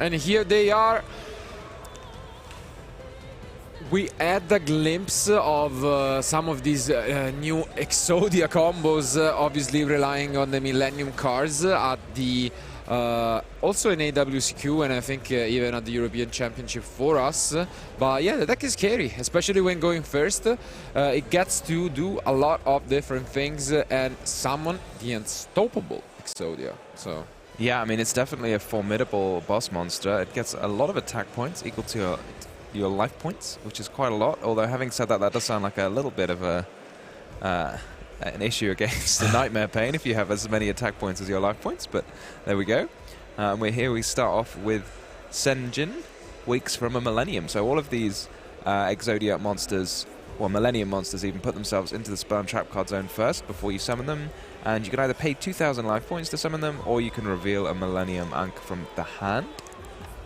And here they are. We had a glimpse of some of these new Exodia combos, obviously relying on the Millennium cards at the also in AWCQ, and I think even at the European Championship for us. But yeah, the deck is scary, especially when going first. It gets to do a lot of different things and summon the unstoppable Exodia. So yeah, I mean, it's definitely a formidable boss monster. It gets a lot of attack points equal to your life points, which is quite a lot. Although having said that, that does sound like a little bit of an issue against the Nightmare Pain if you have as many attack points as your life points, but there we go. We're here, we start off with Senjin, weeks from a Millennium. So all of these Exodia monsters, or Millennium monsters even, put themselves into the spell and trap card zone first before you summon them, and you can either pay 2,000 life points to summon them, or you can reveal a Millennium Ankh from the hand.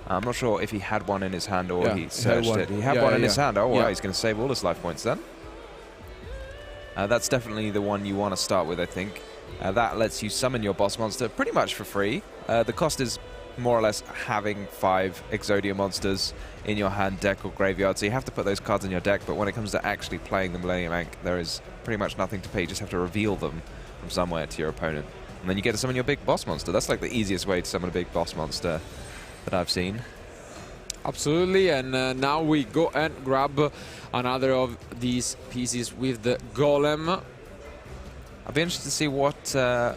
I'm not sure if he had one in his hand or he searched it. He had one in his hand. Oh, wow, he's going to save all his life points then. That's definitely the one you want to start with, I think. That lets you summon your boss monster pretty much for free. The cost is more or less having 5 Exodia monsters in your hand, deck, or graveyard. So you have to put those cards in your deck, but when it comes to actually playing the Millennium Ankh, there is pretty much nothing to pay. You just have to reveal them from somewhere to your opponent. And then you get to summon your big boss monster. That's like the easiest way to summon a big boss monster that I've seen. Absolutely, and now we go and grab another of these pieces with the Golem. I'd be interested to see what he'll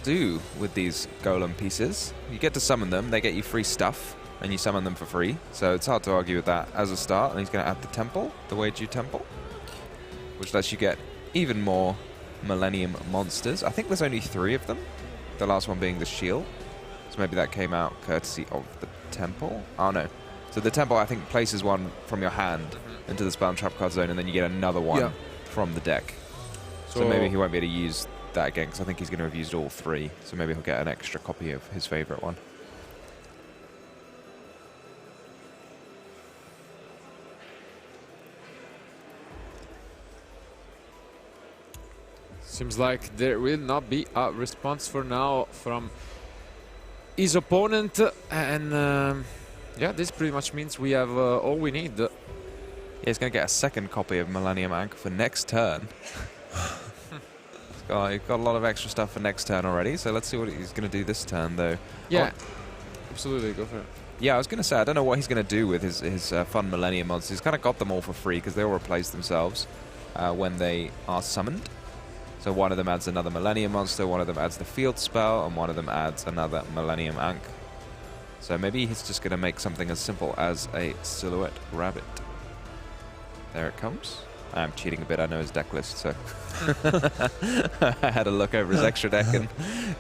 do with these Golem pieces. You get to summon them, they get you free stuff, and you summon them for free. So it's hard to argue with that as a start. And he's going to add the Temple, the Weiju Temple, which lets you get even more Millennium monsters. I think there's only 3 of them, the last one being the Shield. So maybe that came out courtesy of the Temple. Oh no. So the Temple, I think, places one from your hand into the spell and trap card zone, and then you get another one from the deck. So maybe he won't be able to use that again, because I think he's going to have used all 3. So maybe he'll get an extra copy of his favorite one. Seems like there will not be a response for now from his opponent, and yeah, this pretty much means we have all we need. Yeah, he's going to get a second copy of Millennium Ankh for next turn. He's got a lot of extra stuff for next turn already, so let's see what he's going to do this turn, though. Yeah, absolutely, go for it. Yeah, I was going to say, I don't know what he's going to do with his fun Millennium monsters. He's kind of got them all for free, because they all replace themselves when they are summoned. So one of them adds another Millennium monster, one of them adds the field spell, and one of them adds another Millennium Ankh. So maybe he's just going to make something as simple as a Silhouette Rabbit. There it comes. I'm cheating a bit, I know his deck list, so I had a look over his extra deck and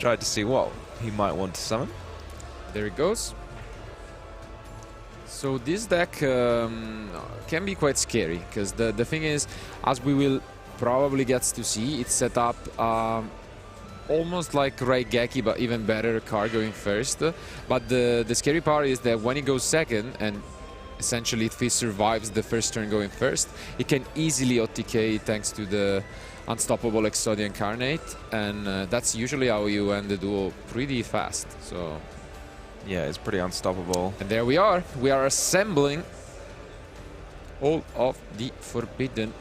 tried to see what he might want to summon. There it goes. So this deck can be quite scary, because the thing is, as we will probably gets to see, it's set up almost like Raigeki, but even better card going first. But the scary part is that when he goes second, and essentially if he survives the first turn going first, it can easily OTK thanks to the unstoppable Exodia Incarnate, and that's usually how you end the duel pretty fast. So yeah, it's pretty unstoppable. And there we are assembling all of the forbidden.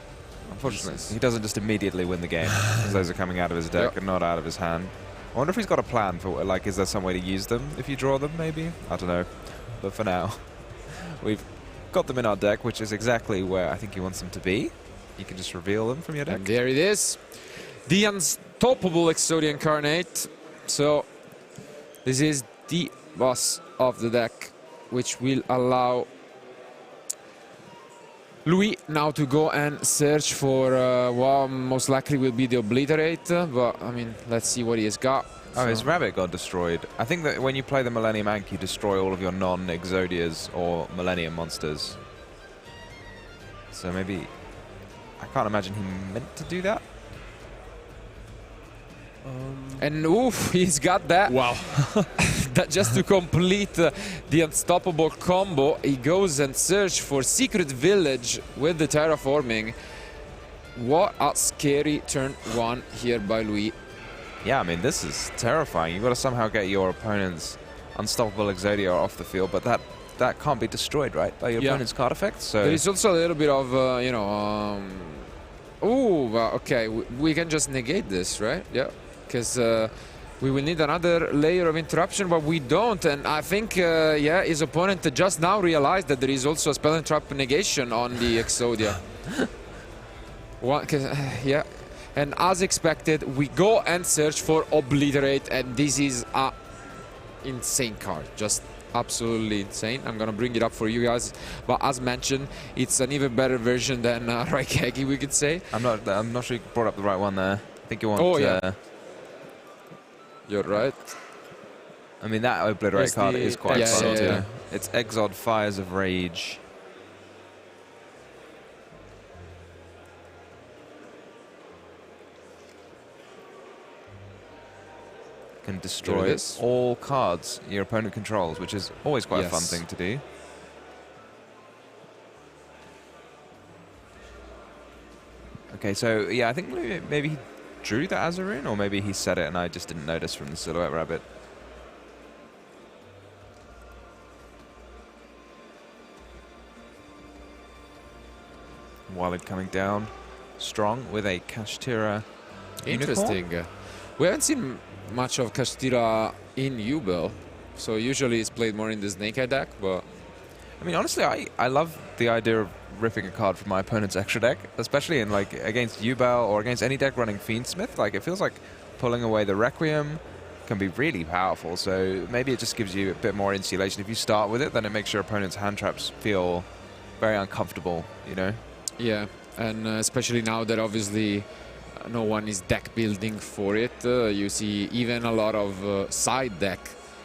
Unfortunately, he doesn't just immediately win the game, because those are coming out of his deck and not out of his hand. I wonder if he's got a plan for, like, is there some way to use them if you draw them, maybe? I don't know. But for now, we've got them in our deck, which is exactly where I think he wants them to be. You can just reveal them from your deck. And there it is. The unstoppable Exodia Incarnate. So, this is the boss of the deck, which will allow Louis now to go and search for what most likely will be the Obliterate, but I mean, let's see what he has got. Oh, his rabbit got destroyed. I think that when you play the Millennium Ankh, you destroy all of your non-Exodias or Millennium monsters. So maybe, I can't imagine he meant to do that. And oof, he's got that. Wow. That just to complete the unstoppable combo, he goes and searches for Secret Village with the terraforming. What a scary turn 1 here by Louis. Yeah, I mean, this is terrifying. You've got to somehow get your opponent's unstoppable Exodia are off the field, but that can't be destroyed, right, by your opponent's card effects. So there is also a little bit of, you know, okay, we can just negate this, right? Yeah, because we will need another layer of interruption, but we don't. And I think, yeah, his opponent just now realized that there is also a spell and trap negation on the Exodia. Yeah, and as expected, we go and search for Obliterate, and this is a insane card, just absolutely insane. I'm gonna bring it up for you guys, but as mentioned, it's an even better version than Raigeki, we could say. I'm not sure you brought up the right one there. I think you want. Oh yeah. You're right. I mean, that Obliterate card is quite fun too. Yeah. It's Exod Fires of Rage. Can destroy all cards your opponent controls, which is always quite a fun thing to do. Okay, so yeah, I think maybe he drew the Azarine, or maybe he said it and I just didn't notice from the Silhouette Rabbit. Oualid coming down strong with a Kashtira. Interesting. We haven't seen much of Kashtira in Yubel, so usually it's played more in the Snake Eye deck, but I mean, honestly, I love the idea of ripping a card from my opponent's extra deck, especially in like against Yubel or against any deck running Fiendsmith. Like, it feels like pulling away the Requiem can be really powerful, so maybe it just gives you a bit more insulation. If you start with it, then it makes your opponent's hand traps feel very uncomfortable, you know? yeah, and especially now that obviously no one is deck building for it, you see even a lot of side deck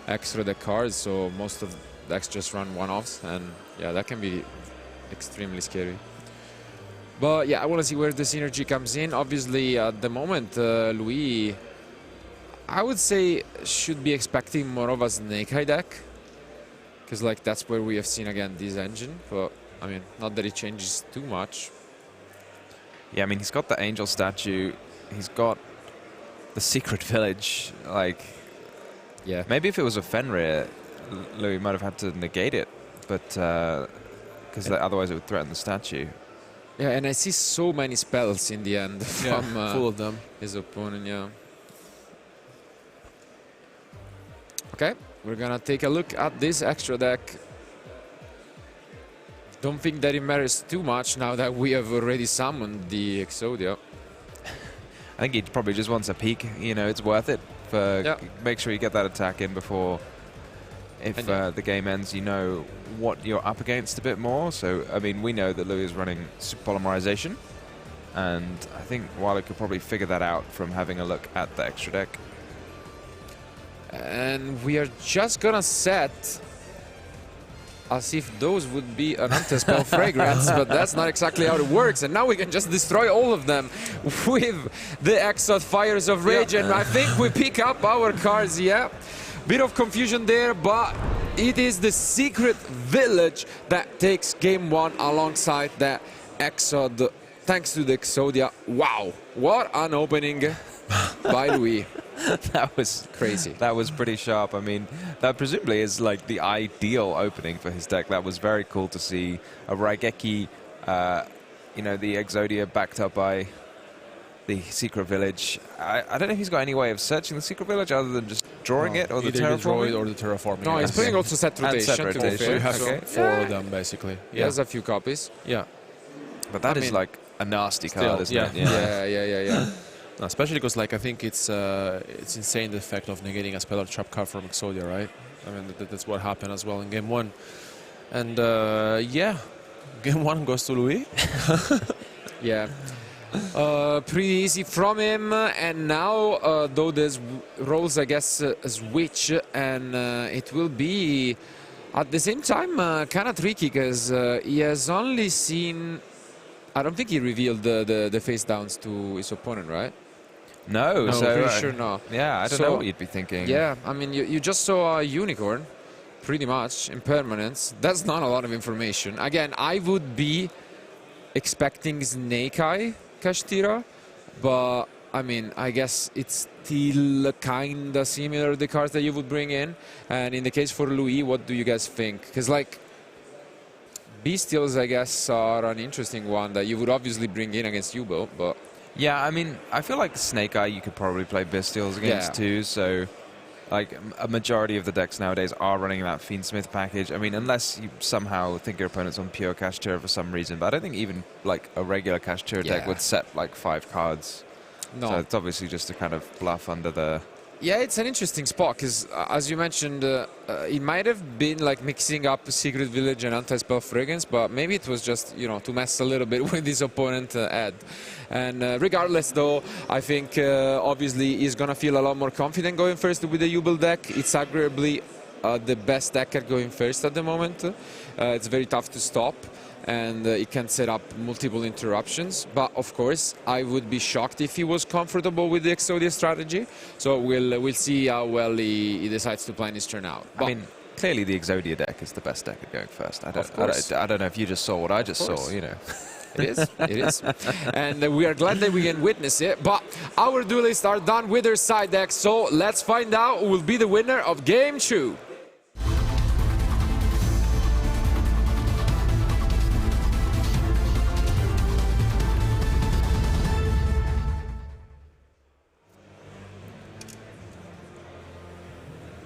extra deck cards, so most of decks just run one-offs, and yeah, that can be extremely scary. But yeah, I want to see where the synergy comes in. Obviously, at the moment, Louis, I would say, should be expecting more of a Snake Eye deck, because like that's where we have seen again this engine. But I mean, not that it changes too much. Yeah, I mean, he's got the Angel statue, he's got the Secret Village. Like, yeah, maybe if it was a Fenrir, Louis might have had to negate it, but because otherwise it would threaten the statue. Yeah, and I see so many spells in the end from full of them. His opponent. Yeah. Okay, we're gonna take a look at this extra deck. Don't think that it matters too much now that we have already summoned the Exodia. I think he probably just wants a peek. You know, it's worth it. Make sure you get that attack in before, if the game ends, you know what you're up against a bit more. So, I mean, we know that Louis is running Polymerization, and I think Oualid could probably figure that out from having a look at the extra deck. And we are just gonna set as if those would be an anti-spell fragrance, but that's not exactly how it works. And now we can just destroy all of them with the Exod Fires of Rage. And I think we pick up our cards, yeah. Bit of confusion there, but it is the Secret Village that takes game one alongside the Exod, thanks to the Exodia. Wow, what an opening by Louis. That was crazy. That was pretty sharp. I mean, that presumably is like the ideal opening for his deck. That was very cool to see a Raigeki, you know, the Exodia backed up by the Secret Village. I don't know if he's got any way of searching the Secret Village other than just drawing it or the terraforming. Or the terraforming. No, he's playing also set rotation. So you have four of them basically. He has a few copies. Yeah, but that is like a nasty card, isn't it? Yeah. No, especially because, like, I think it's insane the effect of negating a spell or trap card from Exodia, right? I mean, that's what happened as well in game one. And yeah, game one goes to Louis. Yeah. Pretty easy from him, and now though there's rolls, I guess, a switch, and it will be at the same time kind of tricky because he has only seen. I don't think he revealed the face downs to his opponent, right? No, so pretty sure no. Yeah, I don't know what you'd be thinking. Yeah, I mean, you just saw a unicorn, pretty much, in permanence. That's not a lot of information. Again, I would be expecting Snake Eye Kashtira, but I mean, I guess it's still kind of similar to the cards that you would bring in. And in the case for Louis, what do you guys think? Because, like, Bestials, I guess, are an interesting one that you would obviously bring in against Yubel, but... Yeah, I mean, I feel like Snake Eye you could probably play Bestials against too, so... Like, a majority of the decks nowadays are running that Fiendsmith package. I mean, unless you somehow think your opponent's on pure Kashtira for some reason. But I don't think even, like, a regular Kashtira deck would set, like, 5 cards. No. So it's obviously just a kind of bluff under the... Yeah, it's an interesting spot, because, as you mentioned, it might have been, like, mixing up Secret Village and Anti-Spell Fragrance, but maybe it was just, you know, to mess a little bit with his opponent, Ed. And regardless, though, I think, obviously, he's going to feel a lot more confident going first with the Yubel deck. It's arguably the best deck at going first at the moment. It's very tough to stop, and it can set up multiple interruptions. But of course, I would be shocked if he was comfortable with the Exodia strategy. So we'll see how well he decides to plan his turn out. I mean, clearly the Exodia deck is the best deck at going first. I don't know if you just saw what I just saw, you know. It is, it is. And we are glad that we can witness it. But our duelists are done with their side decks, so let's find out who will be the winner of Game 2.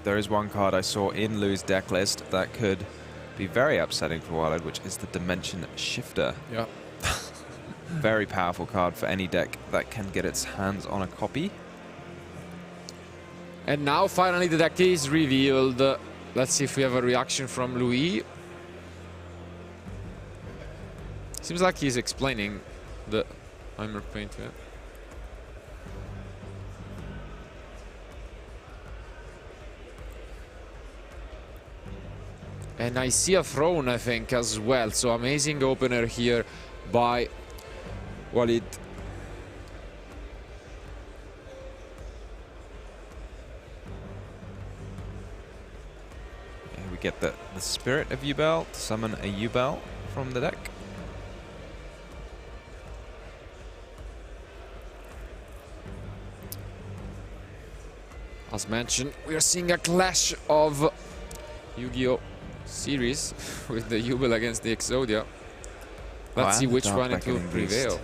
There is one card I saw in Lou's deck list that could be very upsetting for Oualid, which is the Dimension Shifter. Yeah. Very powerful card for any deck that can get its hands on a copy. And now finally the deck is revealed. Let's see if we have a reaction from Louis. Seems like he's explaining the Heimer Paint. Yeah. And I see a throne, I think, as well. So amazing opener here by Oualid. We get the Spirit of Yubel to summon a Yubel from the deck. As mentioned, we are seeing a clash of Yu-Gi-Oh! Series with the Yubel against the Exodia. Let's see which one it will prevail.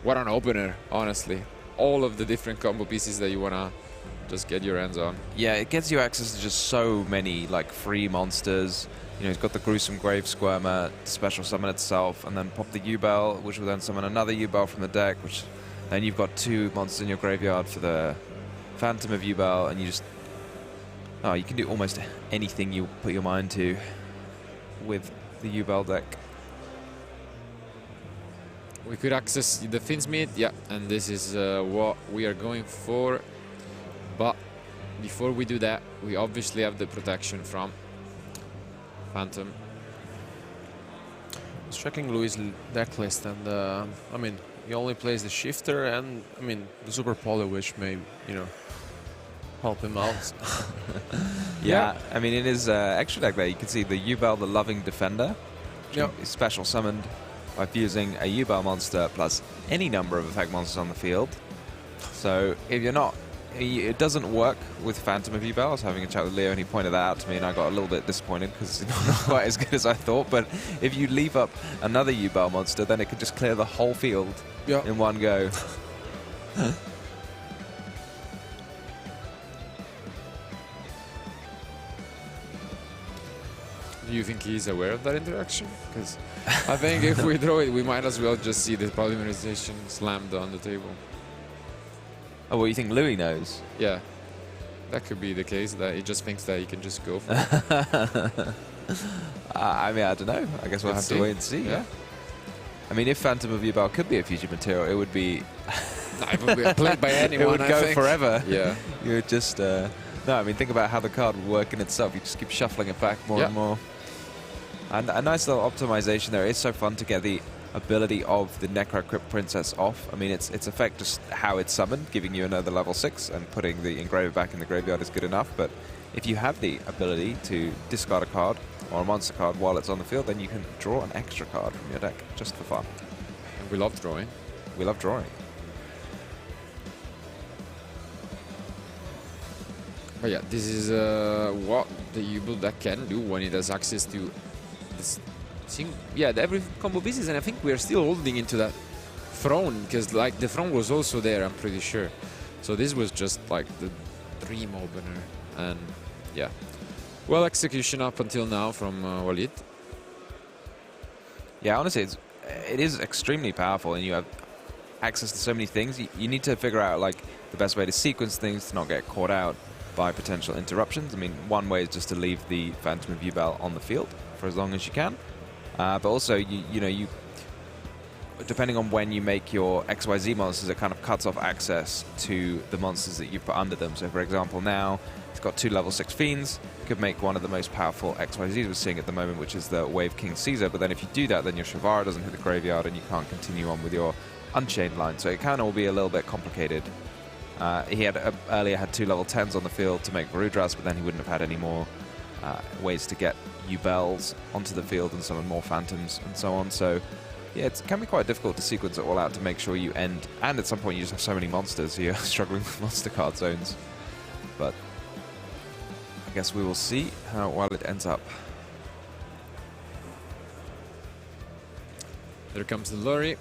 What an opener, honestly. All of the different combo pieces that you want to just get your hands on. Yeah, it gets you access to just so many like free monsters. You know, he's got the Gruesome Grave Squirmer to special summon itself, and then pop the Yubel, which will then summon another Yubel from the deck, which then you've got 2 monsters in your graveyard for the Phantom of Yubel, and you just... Oh, you can do almost anything you put your mind to with the Yubel deck. We could access the Finsmith, yeah, and this is what we are going for. But before we do that, we obviously have the protection from Phantom. I was checking Louis' deck list, and I mean, he only plays the Shifter and, I mean, the Super Poly, which may, you know, help him out. Yeah, I mean, in his extra deck there, you can see the Yubel, the Loving Defender, which is special summoned by fusing a Yubel monster plus any number of effect monsters on the field. So if you're not... It doesn't work with Phantom of Yubel. I was having a chat with Leo and he pointed that out to me, and I got a little bit disappointed because it's not quite as good as I thought. But if you leave up another Yubel monster, then it could just clear the whole field in one go. Do you think he's aware of that interaction? Because I think if we throw it, we might as well just see the polymerization slammed on the table. Oh, well, you think Louis knows? Yeah, that could be the case, that he just thinks that he can just go for it. I mean, I don't know. I guess we'll have to wait and see. Yeah. I mean, if Phantom of Yubel could be a future material, it would be... It would be played by anyone, it would go forever. Yeah. You would just... no, I mean, think about how the card would work in itself. You just keep shuffling it back more and more. And a nice little optimization there. It's so fun to get the ability of the Necro Crypt Princess off. I mean, its effect, just how it's summoned, giving you another level 6 and putting the Engraver back in the graveyard is good enough. But if you have the ability to discard a card or a monster card while it's on the field, then you can draw an extra card from your deck just for fun. And we love drawing. We love drawing. But yeah, this is what the Yubel deck can do when it has access to this thing. Yeah, every combo pieces, and I think we're still holding into that throne, because like the throne was also there, I'm pretty sure. So this was just like the dream opener, and yeah. Well, execution up until now from Oualid. Yeah, honestly, it is extremely powerful, and you have access to so many things. You need to figure out like the best way to sequence things to not get caught out by potential interruptions. I mean, one way is just to leave the Phantom of Yubel on the field for as long as you can. But also, you know, depending on when you make your XYZ monsters, it kind of cuts off access to the monsters that you put under them. So, for example, now it's got 2 level 6 fiends. Could make one of the most powerful XYZs we're seeing at the moment, which is the Wave King Caesar. But then if you do that, then your Shavara doesn't hit the graveyard, and you can't continue on with your Unchained line. So it can all be a little bit complicated. He had earlier had 2 level 10s on the field to make Varudras, but then he wouldn't have had any more ways to get Yubels onto the field and summon more Phantoms and so on. So yeah, it can be quite difficult to sequence it all out to make sure you end. And at some point you just have so many monsters, so you're struggling with monster card zones. But I guess we will see how well it ends up. There comes the Lurry.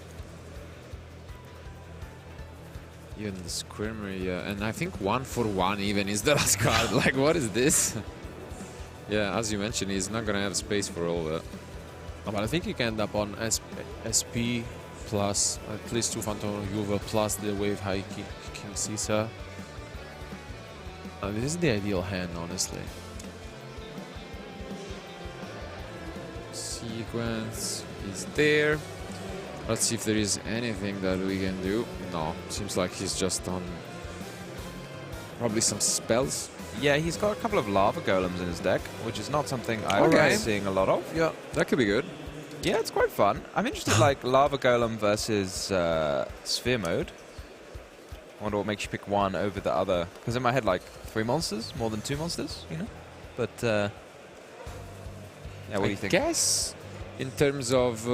Even the Squirmer, yeah. And I think 1-for-1 even is the last card. Like, what is this? Yeah, as you mentioned, he's not gonna have space for all that. No, but I think you can end up on SP plus at least 2 Phantom of Yubel plus the Wave High King Caesar. This is the ideal hand, honestly. Sequence is there. Let's see if there is anything that we can do. No, seems like he's just on probably some spells. Yeah, he's got a couple of Lava Golems in his deck, which is not something I'm seeing a lot of. Yeah, that could be good. Yeah, it's quite fun. I'm interested, like, Lava Golem versus Sphere Mode. I wonder what makes you pick one over the other. Because in my head, like, 3 monsters, more than 2 monsters, you know? But, yeah, what do you think? I guess, in terms of...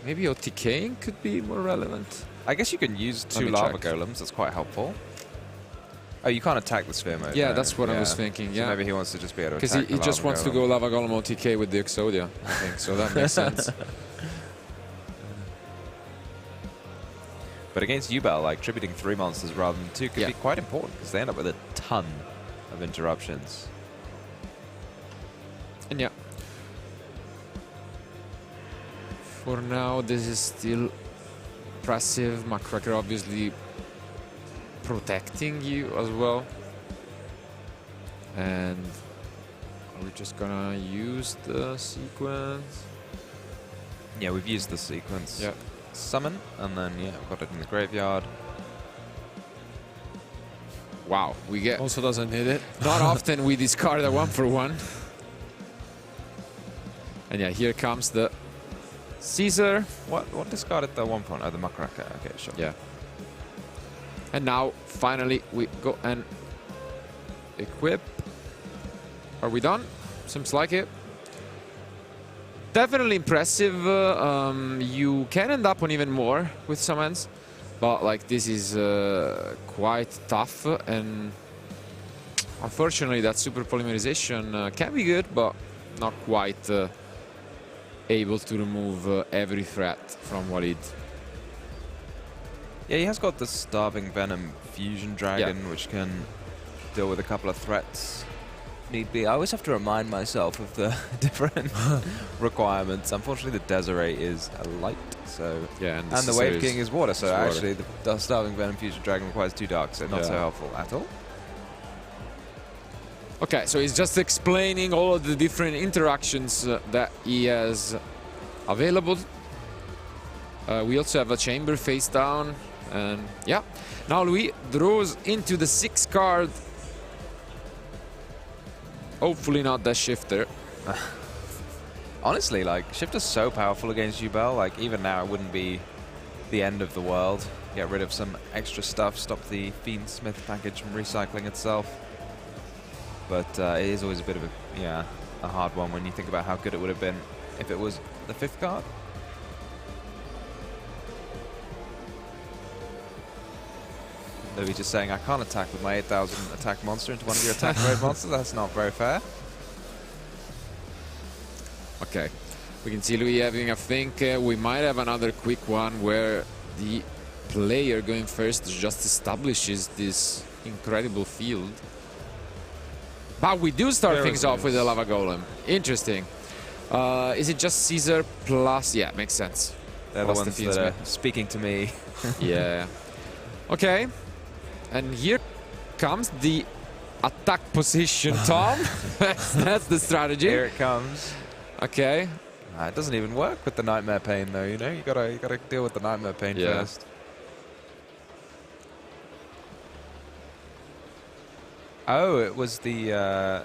maybe OTKing could be more relevant. I guess you can use 2 Lava Golems. That's quite helpful. Oh, you can't attack the Sphere Mode. Yeah, no. that's what I was thinking, yeah. So maybe he wants to just be able to attack because he just wants to go Lava Golem OTK with the Exodia, I think. So that makes sense. But against Yubel, like, tributing 3 monsters rather than 2 could be quite important, because they end up with a ton of interruptions. And yeah. For now, this is still impressive. Macracker obviously protecting you as well. And are we just gonna use the sequence? Yeah, we've used the sequence. Yeah. Summon, and then, yeah, we've got it in the graveyard. Wow, we get... Also doesn't hit it. Not often we discard a 1-for-1. And yeah, here comes the Caesar. What discarded the 1 point? Oh, the Macracker. Okay, sure. Yeah. And now, finally, we go and equip. Are we done? Seems like it. Definitely impressive. You can end up on even more with summons, but like this is quite tough, and unfortunately that super polymerization can be good, but not quite able to remove every threat from Oualid. Yeah, he has got the Starving Venom Fusion Dragon, which can deal with a couple of threats. Need be. I always have to remind myself of the different requirements. Unfortunately, the Desiree is a light, so yeah, and the Wave King is water. So water. Actually, the Starving Venom Fusion Dragon requires 2 darks, so not so helpful at all. Okay, so he's just explaining all of the different interactions that he has available. We also have a chamber face down, and yeah. Now Louis draws into the 6th card. Hopefully not that Shifter. Honestly, like, Shifter's so powerful against Yubel. Like, even now, it wouldn't be the end of the world. Get rid of some extra stuff, stop the Fiendsmith package from recycling itself. But it is always a bit of a hard one when you think about how good it would have been if it was the 5th card. Louis just saying, I can't attack with my 8,000 attack monster into one of your attack grade monsters. That's not very fair. Okay. We can see Louis having a think. We might have another quick one where the player going first just establishes this incredible field. But we do start things off with the Lava Golem. Interesting. Is it just Caesar plus... Yeah, makes sense. They're the ones that are speaking to me. Yeah. Okay. And here comes the attack position, Tom. That's the strategy. Here it comes. Okay. It doesn't even work with the Nightmare Pain, though, you know? You gotta deal with the Nightmare Pain first. Oh, it was the...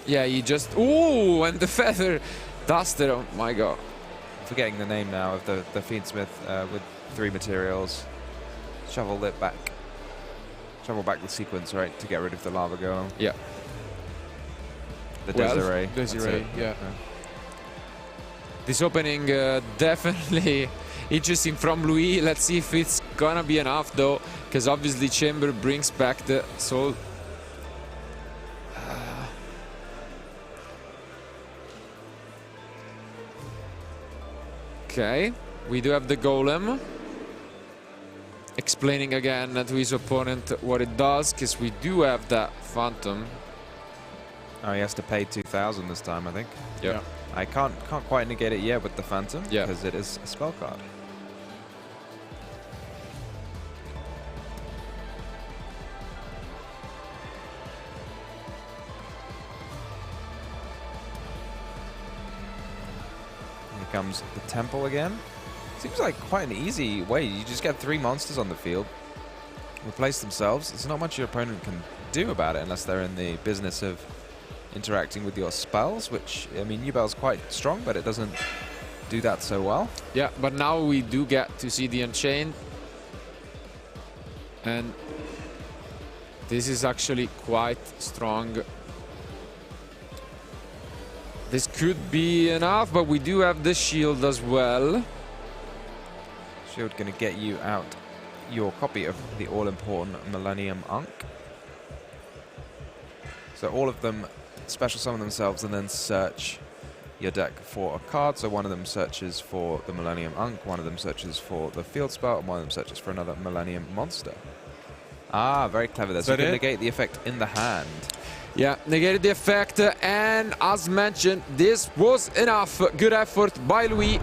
yeah, you just... Ooh, and the Feather Duster. Oh, my God. Forgetting the name now of the Fiendsmith with 3 materials. Shovel it back. Shovel back the sequence, right, to get rid of the Lava Golem. Yeah. The Desiree. Desiree, yeah. This opening definitely interesting from Louis. Let's see if it's gonna be enough though, because obviously Chamber brings back the soul. Okay, we do have the Golem. Explaining again to his opponent what it does, because we do have that Phantom. Oh, he has to pay 2,000 this time, I think. Yeah. I can't quite negate it yet with the Phantom, because it is a spell card. Here comes the Temple again. Seems like quite an easy way. You just get 3 monsters on the field, replace themselves. There's not much your opponent can do about it unless they're in the business of interacting with your spells, which, I mean, Yubel's quite strong, but it doesn't do that so well. Yeah, but now we do get to see the Unchained. And this is actually quite strong. This could be enough, but we do have the shield as well. Shield going to get you out your copy of the all-important Millennium Ankh. So all of them special summon themselves and then search your deck for a card. So one of them searches for the Millennium Ankh, one of them searches for the field spell, and one of them searches for another Millennium monster. Ah, very clever there. So you can negate the effect in the hand. Yeah, negated the effect, and as mentioned, this was enough. Good effort by Louis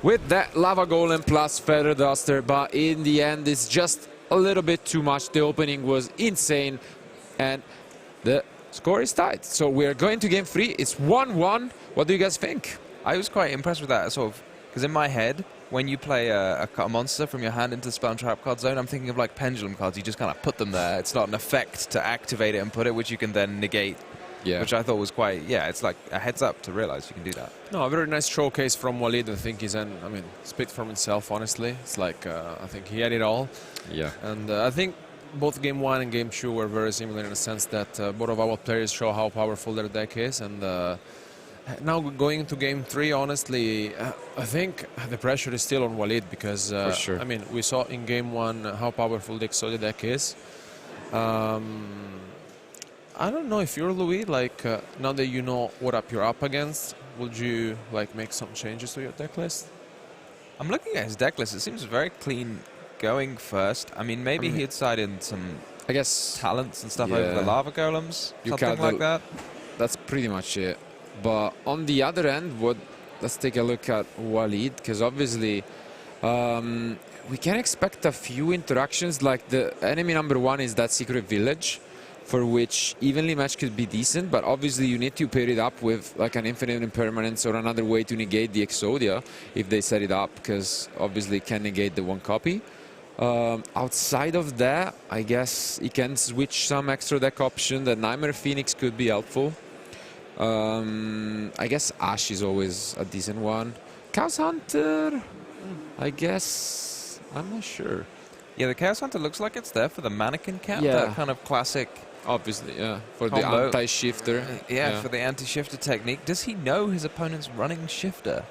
with that Lava Golem plus Feather Duster, but in the end, it's just a little bit too much. The opening was insane, and the score is tied. So we're going to game 3. It's 1-1. What do you guys think? I was quite impressed with that, sort of, because in my head, when you play a monster from your hand into the spell and trap card zone, I'm thinking of like pendulum cards. You just kind of put them there. It's not an effect to activate it and put it, which you can then negate. Yeah. Which I thought was quite, it's like a heads up to realize you can do that. No, a very nice showcase from Oualid. I think he's speaks for himself, honestly. It's like, I think he had it all. Yeah. And I think both game 1 and game 2 were very similar in the sense that both of our players show how powerful their deck is. And now going into game 3, honestly, I think the pressure is still on Oualid because, for sure. I mean, we saw in game 1 how powerful the Exodia deck is. I don't know if you're Louis, like, now that you know what you're up against, would you, like, make some changes to your deck list? I'm looking at his deck list. It seems very clean going first. I mean, maybe he'd side in some, I guess, talents and stuff over the Lava Golems, something like that. That's pretty much it. But on the other end, let's take a look at Oualid, because obviously we can expect a few interactions. Like the enemy number 1 is that secret village, for which evenly match could be decent, but obviously you need to pair it up with like an infinite impermanence or another way to negate the Exodia if they set it up, because obviously it can negate the 1 copy. Outside of that, I guess he can switch some extra deck option. The Nightmare Phoenix could be helpful. I guess Ash is always a decent one. Chaos Hunter, I guess, I'm not sure. Yeah, the Chaos Hunter looks like it's there for the mannequin cap, Yeah. that kind of classic. Obviously, yeah, for combo. the anti-shifter. Yeah, for the anti-shifter technique. Does he know his opponent's running shifter?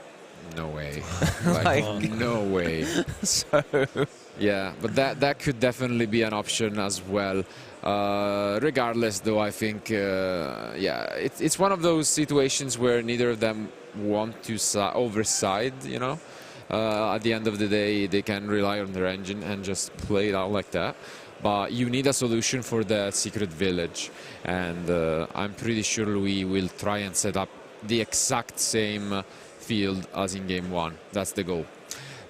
no way. Like, no way. So Yeah, but that could definitely be an option as well. Regardless, though, I think, yeah, it's one of those situations where neither of them want to overside, you know. At the end of the day, they can rely on their engine and just play it out like that. But you need a solution for the secret village, and I'm pretty sure Louis will try and set up the exact same field as in game 1. That's the goal.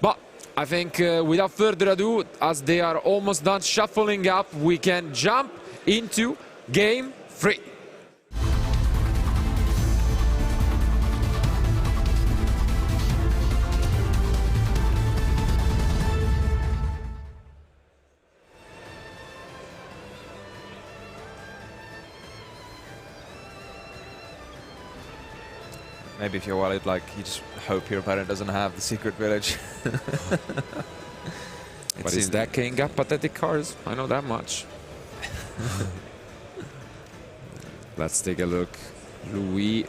But I think without further ado, as they are almost done shuffling up, we can jump into game 3. maybe if you're Oualid, like, you just hope your opponent doesn't have the secret village. But is that king got pathetic cars? I know that much. Let's take a look. Louis.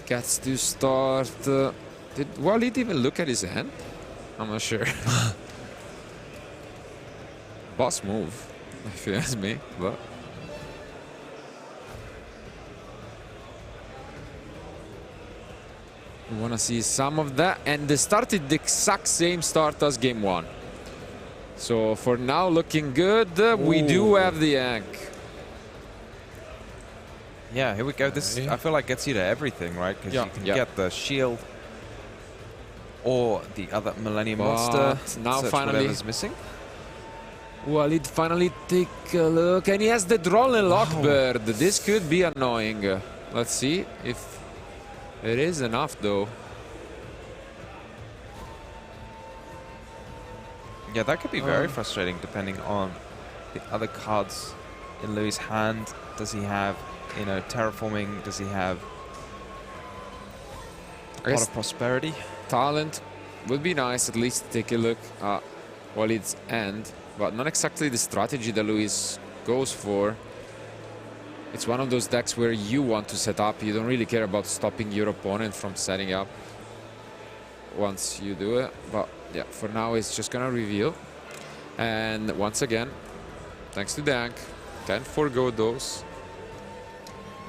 Gets to start. Did Oualid even look at his hand? I'm not sure. Boss move, if you ask me. But we want to see some of that. And they started the exact same start as game 1. So for now, looking good. We do have the Ankh. Yeah, here we go. This, I feel like, gets you to everything, right? Because you can get the shield or the other Millennium Monster. Now finally, whatever's missing. Oualid finally take a look, and he has the Droll and Lockbird. This could be annoying. Let's see if it is enough, though. Yeah, that could be very frustrating depending on the other cards in Louis' hand. Does he have, you know, terraforming? Does he have a lot of prosperity? Talent would be nice, at least to take a look at Oualid's end, but not exactly the strategy that Louis goes for. It's one of those decks where you want to set up. You don't really care about stopping your opponent from setting up once you do it. But yeah, for now it's just gonna reveal. And once again, thanks to Dank, can't forgo those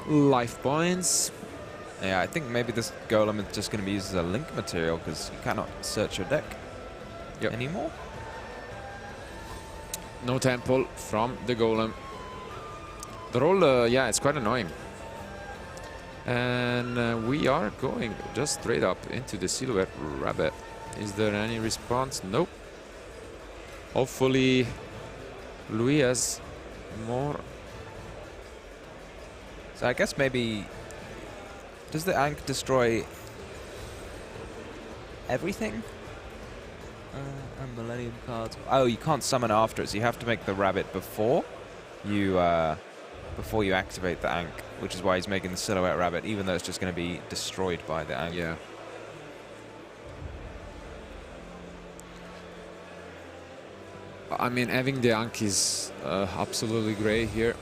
life points. Yeah, I think maybe this golem is just going to be used as a link material because you cannot search your deck anymore. No temple from the golem. The roll, yeah, it's quite annoying. And we are going just straight up into the Silhouette Rabbit. Is there any response? Nope. Hopefully Louis has more. So I guess maybe... Does the Ankh destroy everything? And Millennium cards. Oh, you can't summon after it, so you have to make the rabbit before you activate the Ankh, which is why he's making the Silhouette Rabbit, even though it's just going to be destroyed by the Ankh. Yeah. I mean, having the Ankh is absolutely great here,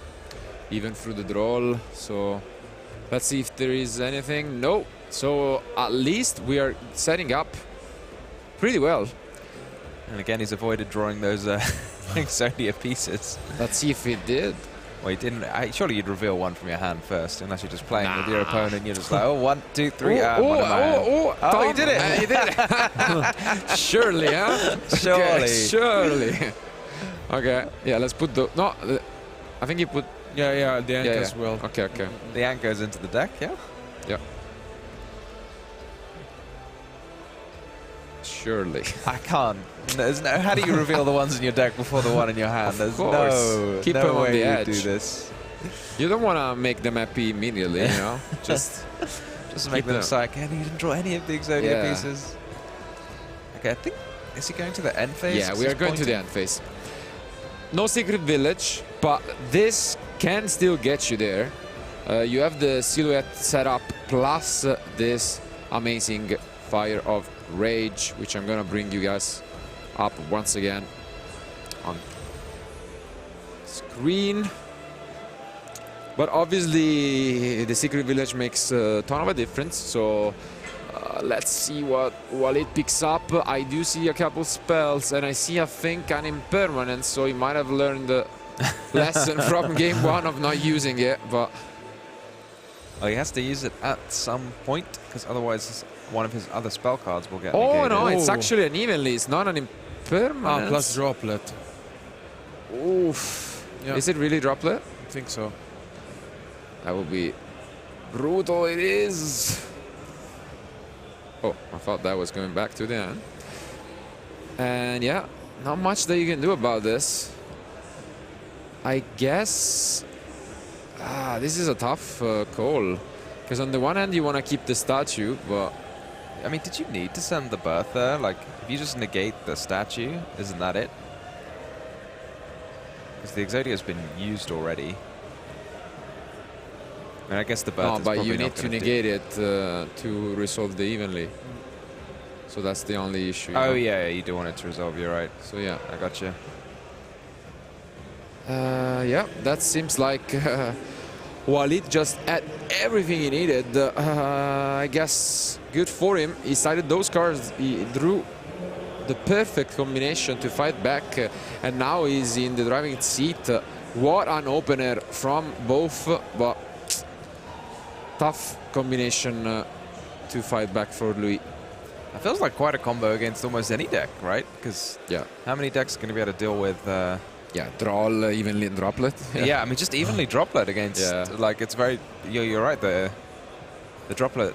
even through the draw. So let's see if there is anything. No. So at least we are setting up pretty well. And again, he's avoided drawing those Exodia pieces. Let's see if he did. Well, he didn't. Surely you'd reveal one from your hand first, unless you're just playing with your opponent. You're just like, oh, 1, 2, 3. Oh, he did it. He did it. Surely, huh? Surely. Okay, surely. Okay. Yeah, let's put the... No, I think he put... Yeah, the Ankh as well. Okay. The Ankh goes into the deck, yeah? Yeah. Surely. I can't. There's no, how do you reveal the ones in your deck before the one in your hand? There's no, keep no them on way the you edge. do this. You don't want to make them happy immediately, you know? Just make them psych. And he didn't draw any of the Exodia pieces. Okay, I think... Is he going to the end phase? Yeah, we are going to the end phase. No secret village, but this can still get you there. You have the Silhouette set up, plus this amazing Fire of Rage, which I'm gonna bring you guys up once again on screen. But obviously, the Secret Village makes a ton of a difference. So let's see what Oualid picks up. I do see a couple spells, and I see, I think, an impermanence. So he might have learned the lesson from game one of not using it. But oh, he has to use it at some point, because otherwise one of his other spell cards will get oh negated. no, it's actually an evenly. It's not an impermanence. Plus droplet. Oof. Yeah. Is it really droplet? I think so. That would be brutal. It is. Oh, I thought that was going back to the end. And yeah, not much that you can do about this. I guess this is a tough call. Because on the one hand, you want to keep the statue, but... I mean, did you need to send the birth there? Like, if you just negate the statue, isn't that it? Because the Exodia has been used already. And I guess the birth no, is but probably you not need to gonna negate it to resolve the evenly. So that's the only issue. Oh, yeah, you do want it to resolve, you're right. So yeah. I gotcha. Yeah, that seems like Oualid just had everything he needed. I guess good for him. He sided those cards. He drew the perfect combination to fight back. And now he's in the driving seat. What an opener from both. But tough combination to fight back for Louis. It feels like quite a combo against almost any deck, right? Because yeah, how many decks are going to be able to deal with... yeah, Droll, evenly and Droplet. Yeah, I mean, just evenly Droplet against... Yeah. Like, it's very... You're right, the Droplet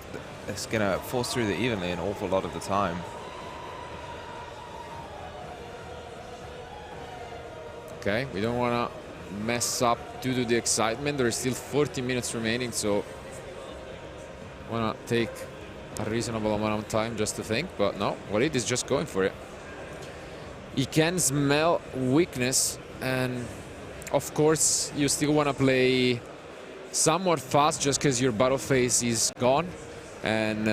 is going to force through the evenly an awful lot of the time. Okay, we don't want to mess up due to the excitement. There is still 40 minutes remaining, so want to take a reasonable amount of time just to think. But no, Oualid is just going for it. He can smell weakness, and of course you still want to play somewhat fast just because your battle phase is gone, and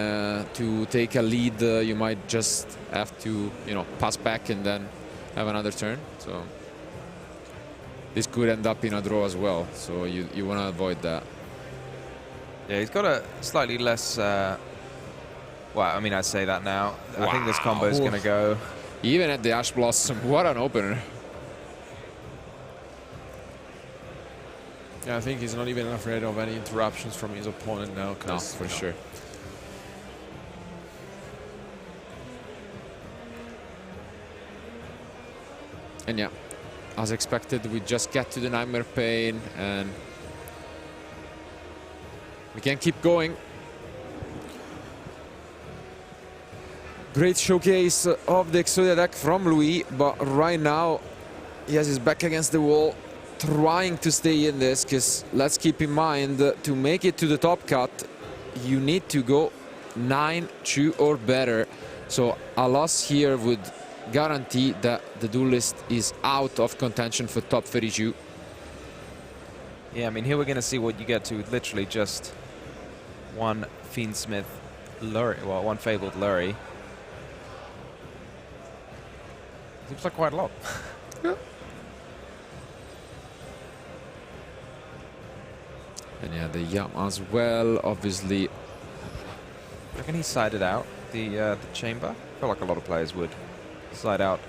to take a lead you might just have to, you know, pass back and then have another turn. So this could end up in a draw as well, so you want to avoid that. Yeah, he's got a slightly less... well, I mean, I say that now. I think this combo is going to go... Even at the Ash Blossom, what an opener. Yeah, I think he's not even afraid of any interruptions from his opponent now. No, for sure. And yeah, as expected, we just get to the Nightmare Pain and we can keep going. Great showcase of the Exodia deck from Louis, but right now he has his back against the wall, trying to stay in this, because let's keep in mind, to make it to the top cut, you need to go 9-2 or better. So a loss here would guarantee that the duelist is out of contention for top 32. Yeah, I mean, here we're going to see what you get to with literally just one Fiendsmith Lurry, well, one Fabled Lurry. Seems like quite a lot. Yeah. And yeah, the Yam as well, obviously. I reckon he sided out the chamber. I feel like a lot of players would side out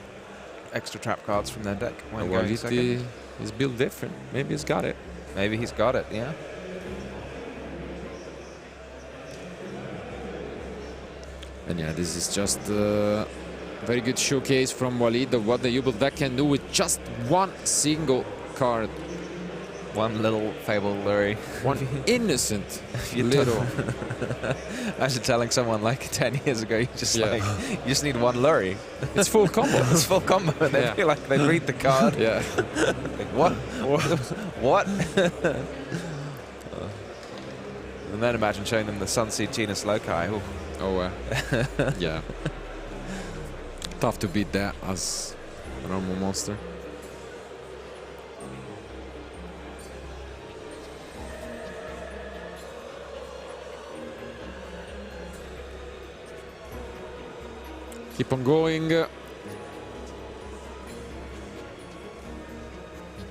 extra trap cards from their deck when going second. He's built different. Maybe he's got it. Maybe he's got it, yeah. And yeah, this is just a very good showcase from Oualid of what the Yubel deck can do with just one single card. One little Fabled Lurry. One innocent You little. Imagine telling someone like 10 years ago, you just like, you just need one Lurry. It's full combo. It's full combo, and they'd feel like they'd read the card. Yeah. Like, what? What? And then imagine showing them the Sunseed Genus Loci. Ooh. Oh, yeah. Tough to beat that as a normal monster. Keep on going. Here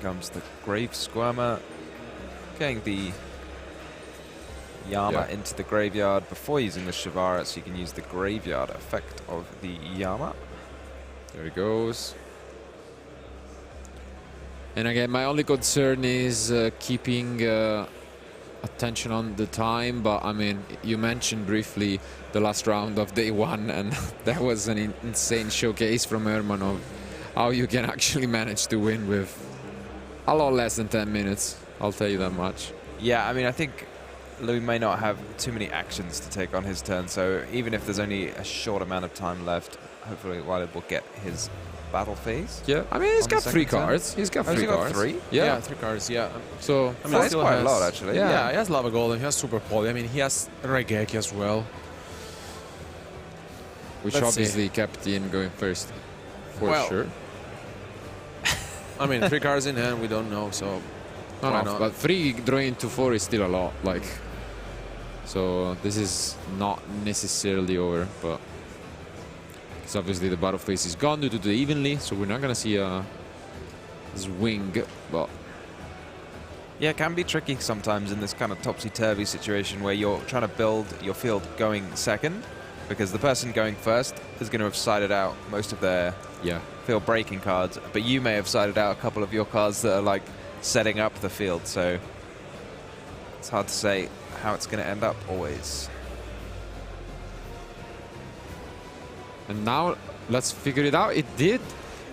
comes the Grave Squirmer. getting the Yama Yeah. into the graveyard before using the Shivara, so you can use the graveyard effect of the Yama. There he goes. And again, my only concern is keeping attention on the time, but I mean, you mentioned briefly the last round of day one, and that was an insane showcase from Herman of how you can actually manage to win with a lot less than 10 minutes. I'll tell you that much. Yeah, I mean, I think Louis may not have too many actions to take on his turn, so even if there's only a short amount of time left, hopefully Oualid will get his battle phase. Yeah, I mean, he's On the got 3 second turn? cards. He's got Oh, has 3 he got cards. 3? Yeah. 3 cards, yeah. So, I mean, That's he still quite a has- lot, actually. Yeah, he has Lava Golem, he has Super Poly. I mean, he has Regeki as well. which let's obviously kept Ian going first, for Well, sure. I mean, 3 cards in hand, we don't know, so No, why no, not? but 3 drawing to 4 is still a lot. Like, so this is not necessarily over, but because obviously the battle phase is gone due to the evenly, so we're not gonna see a swing. But Yeah, it can be tricky sometimes in this kind of topsy-turvy situation where you're trying to build your field going second, because the person going first is going to have sided out most of their yeah, field breaking cards, but you may have sided out a couple of your cards that are like setting up the field, so it's hard to say how it's going to end up always. and now let's figure it out. It did.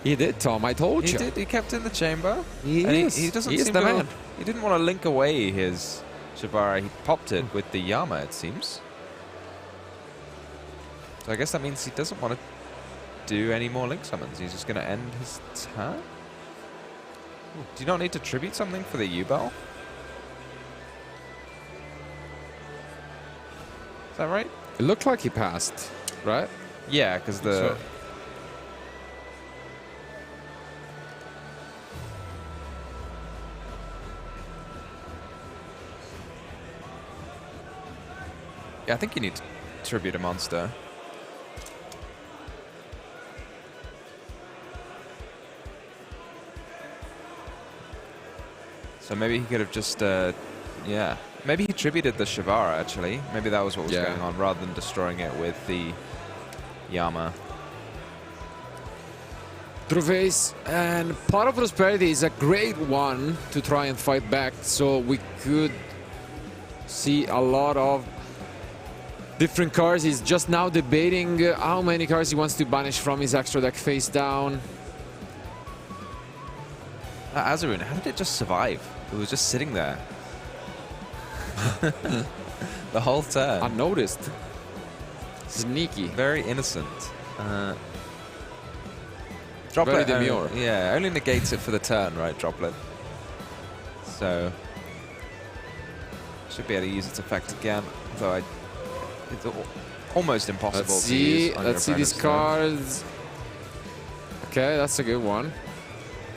He did, Tom. I told He you. did. He kept in the chamber. He And is. he doesn't He is seem the to. man. He didn't want to link away his Shivara. He popped it with the Yama, it seems. So I guess that means he doesn't want to do any more link summons. He's just going to end his turn. Do you not need to tribute something for the Yubel? Is that right? It looked like he passed, right? Yeah, because the. So- Yeah, I think you need to tribute a monster. So maybe he could have just, yeah. Maybe he tributed the Shivara, actually. Maybe that was what was Yeah. going on, rather than destroying it with the Yama. True face, and Pot of Prosperity is a great one to try and fight back, so we could see a lot of different cards. He's just now debating how many cards he wants to banish from his extra deck face down. Azarun, how did it just survive? It was just sitting there. The whole turn. Unnoticed. Sneaky. Very innocent. Very Droplet demure. yeah, only negates it for the turn, right, Droplet? So should be able to use its effect again, though it's almost impossible Let's to use see. on your Let's see these opponent's turn. cards. Okay, that's a good one.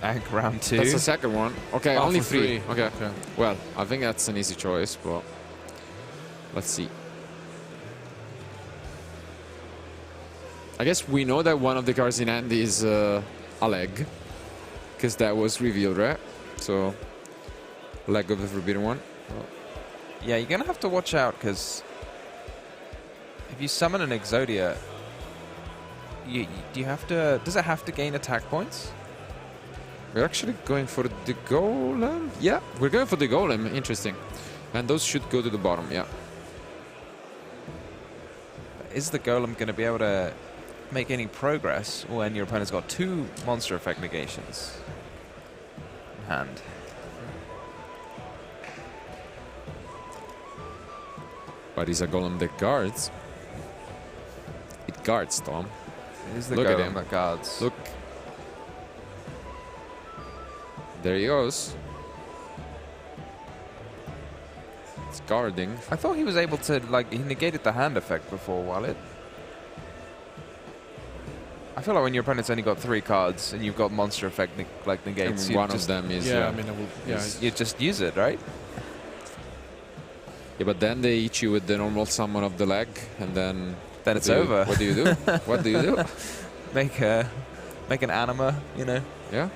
And round 2. That's the second one. Okay, Oh, only for 3. 3. Okay. Okay. Well, I think that's an easy choice, but let's see. I guess we know that one of the cards in hand is a leg, because that was revealed, right? So, leg of the Forbidden One. Yeah, you're going to have to watch out, because if you summon an Exodia, do you have to... Does it have to gain attack points? We're actually going for the Golem? Yeah, we're going for the Golem. Interesting. And those should go to the bottom, yeah. Is the Golem going to be able to make any progress when your opponent's got 2 monster effect negations in hand? But it's a Golem that guards. It guards, Tom. It is the Look at Golem him. that guards. Look. There he goes. It's guarding. I thought he was able to, like, he negated the hand effect before Oualid. I feel like when your opponent's only got 3 cards and you've got monster effect negates, And you one just, of them is... Yeah, I mean, I will, yeah, you just use it, right? yeah, but then they hit you with the normal summon of the leg, and then... Then it's over. What do you do? What do you do? Make an anima, you know. Yeah.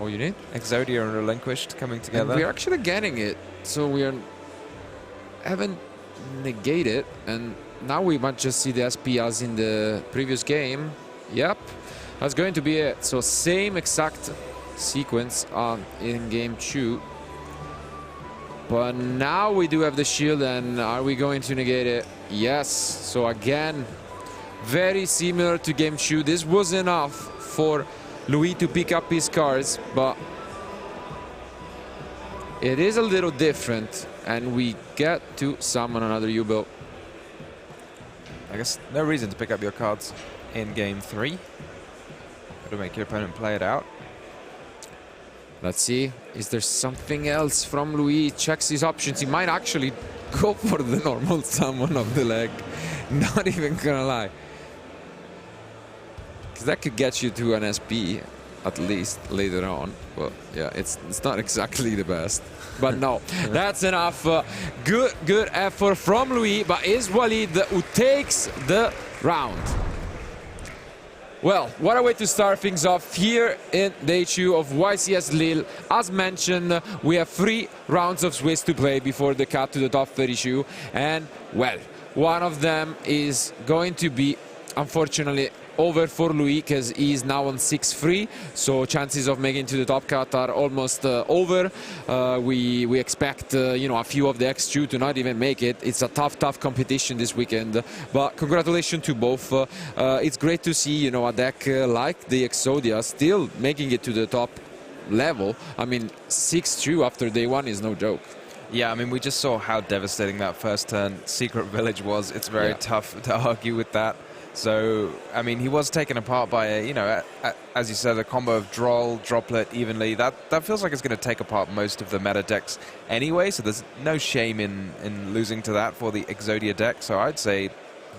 Oh, you need? Exodia and Relinquished coming together. And we're actually getting it. So we haven't negated, and now we might just see the SP as in the previous game. Yep, that's going to be it. So same exact sequence in game 2. But now we do have the shield, and are we going to negate it? Yes. So again, very similar to game 2. This was enough for Louis to pick up his cards, but it is a little different, and we get to summon another Yubel. I guess no reason to pick up your cards in game 3. Got to make your opponent play it out. Let's see, is there something else from Louis? Checks his options. He might actually go for the normal summon of the leg. Not even gonna lie. Because that could get you to an SP, at least later on. But yeah, it's not exactly the best. But no, that's enough. Good effort from Louis, but it's Oualid who takes the round. Well, what a way to start things off here in day 2 of YCS Lille. As mentioned, we have 3 rounds of Swiss to play before the cut to the top 32. And, well, one of them is going to be, unfortunately, over for Louis, because he is now on 6-3, so chances of making to the top cut are almost over. We expect you know, a few of the X2 to not even make it. It's a tough competition this weekend, but congratulations to both. It's great to see, you know, a deck like the Exodia still making it to the top level. I mean, 6-2 after day 1 is no joke. Yeah, I mean, we just saw how devastating that first turn Secret Village was. It's very tough to argue with that. So, I mean, he was taken apart by, you know, as you said, a combo of Droll, Droplet, Evenly. That feels like it's going to take apart most of the meta decks anyway, so there's no shame in losing to that for the Exodia deck. So I'd say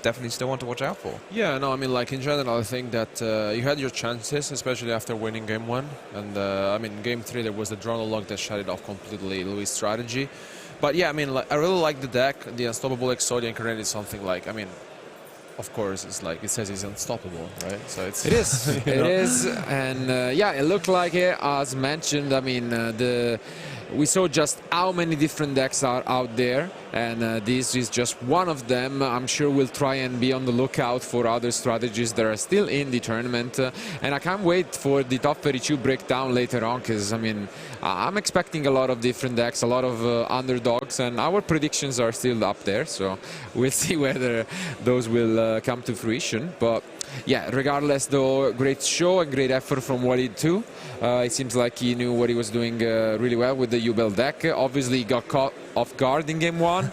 definitely still one to watch out for. Yeah, no, I mean, like, in general, I think that you had your chances, especially after winning game 1. And, I mean, game 3, there was the Droll lock that shut it off completely, Louis' strategy. But, yeah, I mean, like, I really like the deck. The Unstoppable Exodia incarnate is something like, I mean, of course, it's like it says he's unstoppable, right? So it is, it is, and yeah, it looked like it. As mentioned, I mean, we saw just how many different decks are out there, and this is just one of them. I'm sure we'll try and be on the lookout for other strategies that are still in the tournament, and I can't wait for the top 32 breakdown later on, because I mean, I'm expecting a lot of different decks, a lot of underdogs, and our predictions are still up there, so we'll see whether those will come to fruition. But yeah, regardless though, great show and great effort from Oualid too. It seems like he knew what he was doing really well with the Yubel deck. Obviously he got caught off guard in game 1,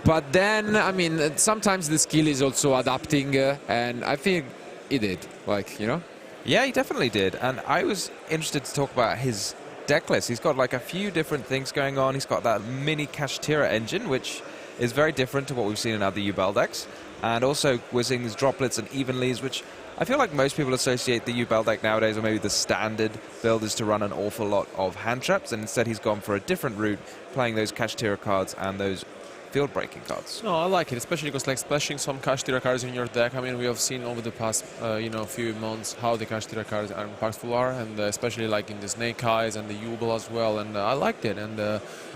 but then, I mean, sometimes the skill is also adapting, and I think he did, like, you know? Yeah, he definitely did, and I was interested to talk about his deck list. He's got like a few different things going on. He's got that mini Kashtira engine, which is very different to what we've seen in other Yubel decks. And also we're seeing these droplets and evenlies, which I feel like most people associate the Yubel deck nowadays, or maybe the standard build is to run an awful lot of hand traps, and instead he's gone for a different route, playing those Kashtira cards and those field breaking cards. No, I like it, especially because like splashing some Kashtira cards in your deck. I mean, we have seen over the past you know, few months how the Kashtira cards are impactful and especially like in the Snake Eyes and the Yubel as well, and I liked it, and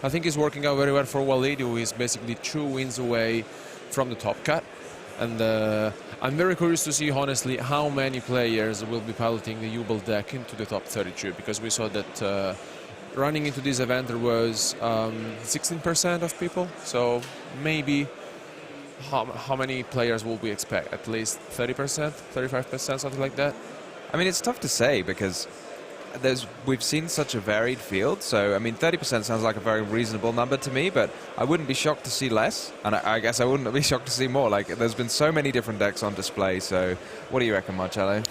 I think it's working out very well for Oualid, who is basically 2 wins away from the top cut. And I'm very curious to see, honestly, how many players will be piloting the Yubel deck into the top 32, because we saw that running into this event there was 16% of people, so maybe how many players will we expect? At least 30%, 35%, something like that? I mean, it's tough to say because we've seen such a varied field, so I mean 30% sounds like a very reasonable number to me, but I wouldn't be shocked to see less, and I guess I wouldn't be shocked to see more. Like, there's been so many different decks on display, so what do you reckon, Marcello?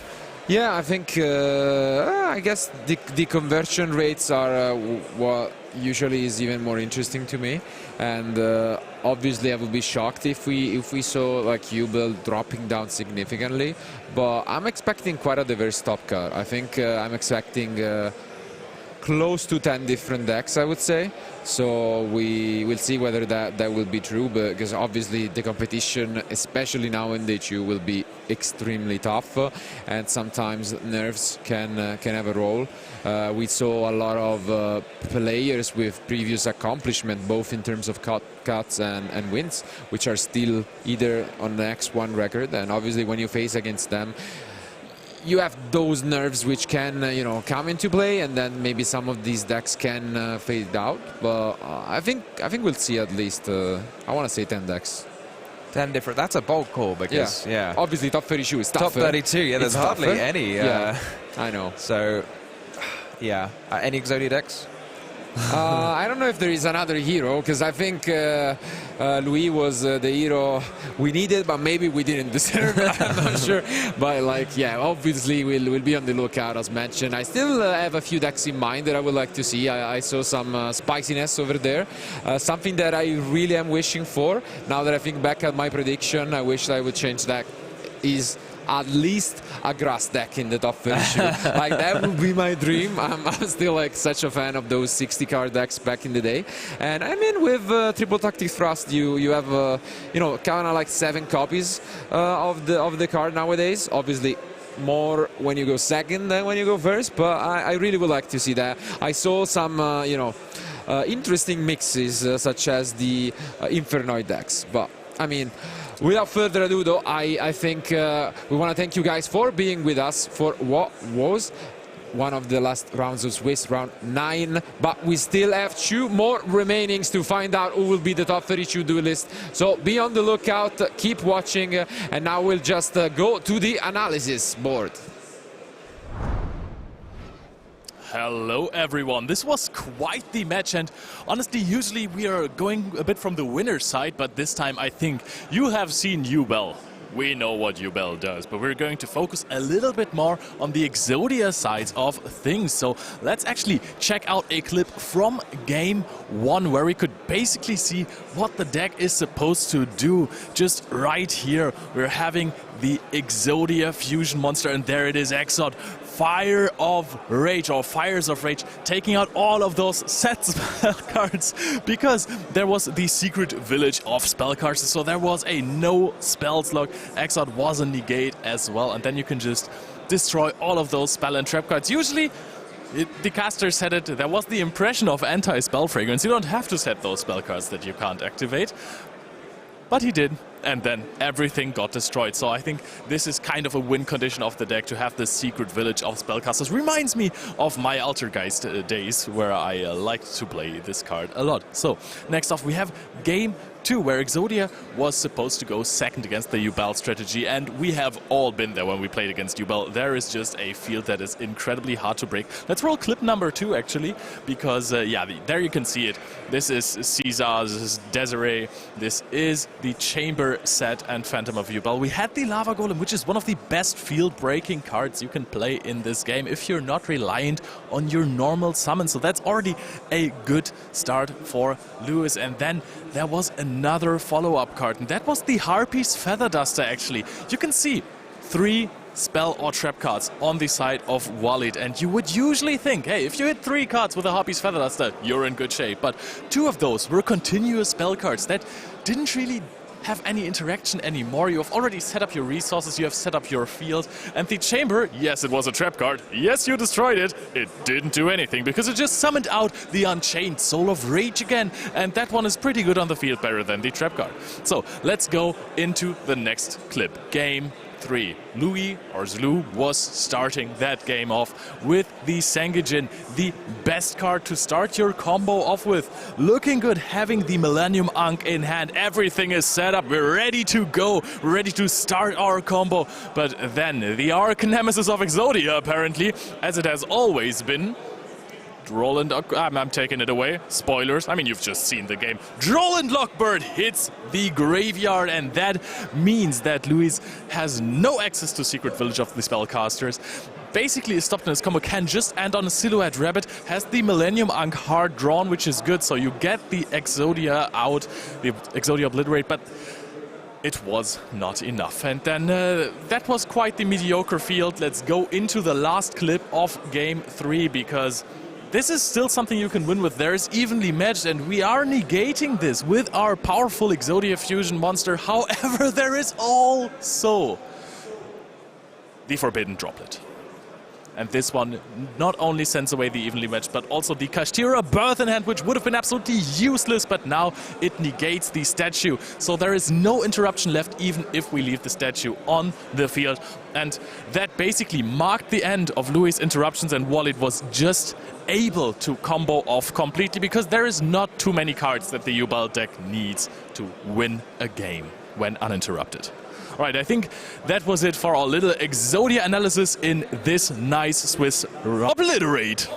Yeah, I think I guess the conversion rates are what usually is even more interesting to me, and obviously I would be shocked if we saw like Yubel dropping down significantly, but I'm expecting quite a diverse top cut. I think I'm expecting close to 10 different decks, I would say. So we will see whether that will be true, because obviously the competition, especially now in day 2, will be extremely tough, and sometimes nerfs can have a role. We saw a lot of players with previous accomplishment, both in terms of cuts and wins, which are still either on the X1 record, and obviously when you face against them, you have those nerves which can, come into play, and then maybe some of these decks can fade out. But I think we'll see at least, I want to say 10 decks. 10 different. That's a bold call because, yeah. Obviously, top 32 is tougher. Top 32, yeah, there's hardly tougher. any. Yeah, I know. So, yeah. Any Exodia decks? I don't know if there is another hero, because I think Louis was the hero we needed, but maybe we didn't deserve. I'm not sure. But obviously we'll be on the lookout, as mentioned. I still have a few decks in mind that I would like to see. I saw some spiciness over there. Something that I really am wishing for. Now that I think back at my prediction, I wish I would change that. Is at least a grass deck in the top 32. Like, that would be my dream. I'm still like such a fan of those 60 card decks back in the day. And I mean, with triple tactic thrust, you have kind of like 7 copies of the card nowadays. Obviously more when you go second than when you go first, but I really would like to see that. I saw some interesting mixes such as the Infernoid decks, but I mean, without further ado, though, I think we want to thank you guys for being with us for what was one of the last rounds of Swiss, round 9. But we still have 2 more remainings to find out who will be the top 32 duelist. So be on the lookout, keep watching, and now we'll just go to the analysis board. Hello everyone, this was quite the match, and honestly usually we are going a bit from the winner's side, but this time I think you have seen Yubel. We know what Yubel does, but we're going to focus a little bit more on the Exodia sides of things. So let's actually check out a clip from game 1 where we could basically see what the deck is supposed to do. Just right here we're having the Exodia fusion monster, and there it is, Exod. Fire of Rage, or Fires of Rage, taking out all of those set spell cards, because there was the secret village of spell cards, so there was a no spells log. Exod was a negate as well, and then you can just destroy all of those spell and trap cards. Usually the caster said it, there was the impression of anti-spell fragrance. You don't have to set those spell cards that you can't activate. But he did, and then everything got destroyed. So I think this is kind of a win condition of the deck, to have this secret village of spellcasters. Reminds me of my Altergeist days, where I liked to play this card a lot. So next off we have game 2, where Exodia was supposed to go second against the Yubel strategy, and we have all been there when we played against Yubel. There is just a field that is incredibly hard to break. Let's roll clip number 2 actually, because there you can see it. This is Caesar, this is Desiree, this is the Chamber set and Phantom of Yubel. We had the Lava Golem, which is one of the best field breaking cards you can play in this game if you're not reliant on your normal summon. So that's already a good start for Lewis. And then there was another follow-up card, and that was the Harpy's Feather Duster actually. You can see 3 spell or trap cards on the side of Oualid, and you would usually think, hey, if you hit 3 cards with a Harpy's Feather Duster, you're in good shape. But 2 of those were continuous spell cards that didn't really have any interaction anymore. You have already set up your resources, you have set up your field, and the Chamber, yes, it was a trap card, yes, you destroyed it, it didn't do anything, because it just summoned out the Unchained Soul of Rage again, and that one is pretty good on the field, better than the trap card. So let's go into the next clip. Game 3. Louis, or Zlu, was starting that game off with the Sangijin, the best card to start your combo off with. Looking good, having the Millennium Ankh in hand. Everything is set up, we're ready to go, we're ready to start our combo. But then the Arch Nemesis of Exodia, apparently, as it has always been, Roland, I'm taking it away. Spoilers. I mean, you've just seen the game. Droland Lockbird hits the graveyard, and that means that Luis has no access to Secret Village of the Spellcasters. Basically, is stopped in his combo, can just end on a Silhouette Rabbit, has the Millennium Ankh hard drawn, which is good, so you get the Exodia out, the Exodia Obliterate, but it was not enough. And then that was quite the mediocre field. Let's go into the last clip of Game 3, because this is still something you can win with. There is evenly matched, and we are negating this with our powerful Exodia fusion monster. However, there is also the forbidden droplet. And this one not only sends away the evenly matched, but also the Kashtira birth in hand, which would have been absolutely useless, but now it negates the statue. So there is no interruption left, even if we leave the statue on the field. And that basically marked the end of Louis' interruptions, and Oualid was just able to combo off completely, because there is not too many cards that the Yubel deck needs to win a game when uninterrupted. Right, I think that was it for our little Exodia analysis in this nice Swiss Obliterate.